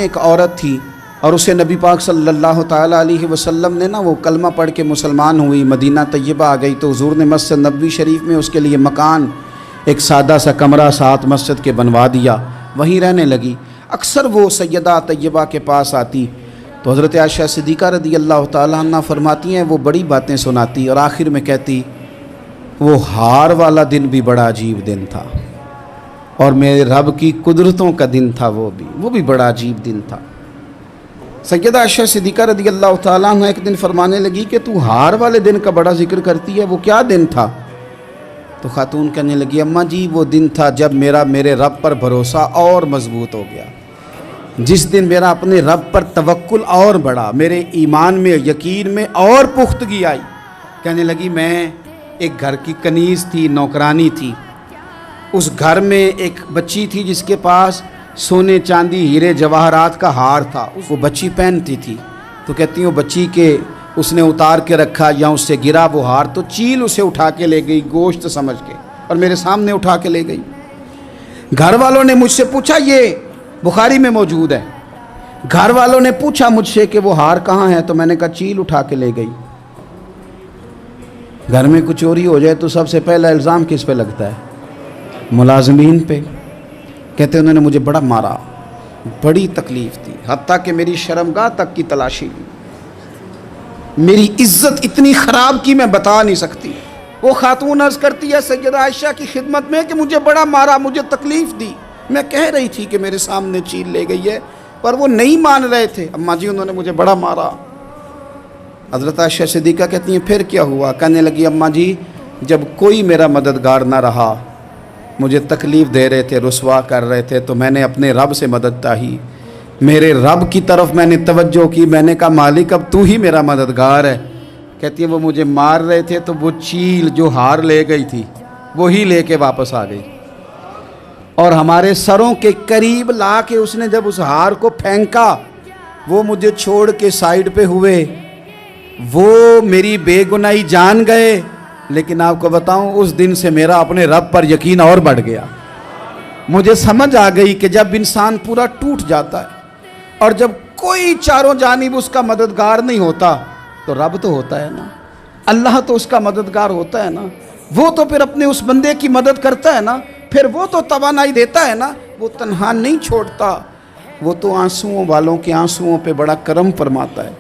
ایک عورت تھی اور اسے نبی پاک صلی اللہ تعالیٰ علیہ وسلم نے وہ کلمہ پڑھ کے مسلمان ہوئی، مدینہ طیبہ آ گئی، تو حضور نے مسجد نبوی شریف میں اس کے لیے مکان، ایک سادہ سا کمرہ ساتھ مسجد کے بنوا دیا، وہیں رہنے لگی۔ اکثر وہ سیدہ طیبہ کے پاس آتی تو حضرت عائشہ صدیقہ رضی اللہ تعالیٰ عنہ فرماتی ہیں وہ بڑی باتیں سناتی اور آخر میں کہتی وہ ہار والا دن بھی بڑا عجیب دن تھا، اور میرے رب کی قدرتوں کا دن تھا، وہ بھی بڑا عجیب دن تھا۔ سیدہ عائشہ صدیقہ رضی اللہ تعالیٰ عنہ ایک دن فرمانے لگی کہ تو ہار والے دن کا بڑا ذکر کرتی ہے، وہ کیا دن تھا؟ تو خاتون کہنے لگی اماں جی وہ دن تھا جب میرے رب پر بھروسہ اور مضبوط ہو گیا، جس دن میرا اپنے رب پر توکل اور بڑھا، میرے ایمان میں یقین میں اور پختگی آئی۔ کہنے لگی میں ایک گھر کی کنیز تھی، نوکرانی تھی، اس گھر میں ایک بچی تھی جس کے پاس سونے چاندی ہیرے جواہرات کا ہار تھا، وہ بچی پہنتی تھی، تو کہتی ہیں وہ بچی کے اس نے اتار کے رکھا یا اس سے گرا وہ ہار، تو چیل اسے اٹھا کے لے گئی گوشت سمجھ کے اور میرے سامنے اٹھا کے لے گئی۔ گھر والوں نے مجھ سے پوچھا، یہ بخاری میں موجود ہے، گھر والوں نے پوچھا مجھ سے کہ وہ ہار کہاں ہے، تو میں نے کہا چیل اٹھا کے لے گئی۔ گھر میں کچھ چوری ہو جائے تو سب سے پہلا الزام کس پہ لگتا ہے؟ ملازمین پہ۔ کہتے انہوں نے مجھے بڑا مارا، بڑی تکلیف تھی، حتیٰ کہ میری شرمگاہ تک کی تلاشی لی، میری عزت اتنی خراب کی میں بتا نہیں سکتی۔ وہ خاتون عرض کرتی ہے سیدہ عائشہ کی خدمت میں کہ مجھے بڑا مارا، مجھے تکلیف دی، میں کہہ رہی تھی کہ میرے سامنے چیل لے گئی ہے پر وہ نہیں مان رہے تھے، اماں جی انہوں نے مجھے بڑا مارا۔ حضرت عائشہ صدیقہ کہتی ہیں پھر کیا ہوا؟ کہنے لگی اماں جی جب کوئی میرا مددگار نہ رہا، مجھے تکلیف دے رہے تھے، رسوا کر رہے تھے، تو میں نے اپنے رب سے مدد چاہی، میرے رب کی طرف میں نے توجہ کی، میں نے کہا مالک اب تو ہی میرا مددگار ہے۔ کہتی ہے وہ مجھے مار رہے تھے تو وہ چیل جو ہار لے گئی تھی وہی لے کے واپس آ گئی، اور ہمارے سروں کے قریب لا کے اس نے جب اس ہار کو پھینکا، وہ مجھے چھوڑ کے سائیڈ پہ ہوئے، وہ میری بے گناہی جان گئے، لیکن آپ کو بتاؤں اس دن سے میرا اپنے رب پر یقین اور بڑھ گیا۔ مجھے سمجھ آ گئی کہ جب انسان پورا ٹوٹ جاتا ہے اور جب کوئی چاروں جانب اس کا مددگار نہیں ہوتا تو رب تو ہوتا ہے نا، اللہ تو اس کا مددگار ہوتا ہے نا، وہ تو پھر اپنے اس بندے کی مدد کرتا ہے نا، پھر وہ تو توانائی دیتا ہے نا، وہ تنہا نہیں چھوڑتا، وہ تو آنسوؤں والوں کے آنسوؤں پہ بڑا کرم فرماتا ہے۔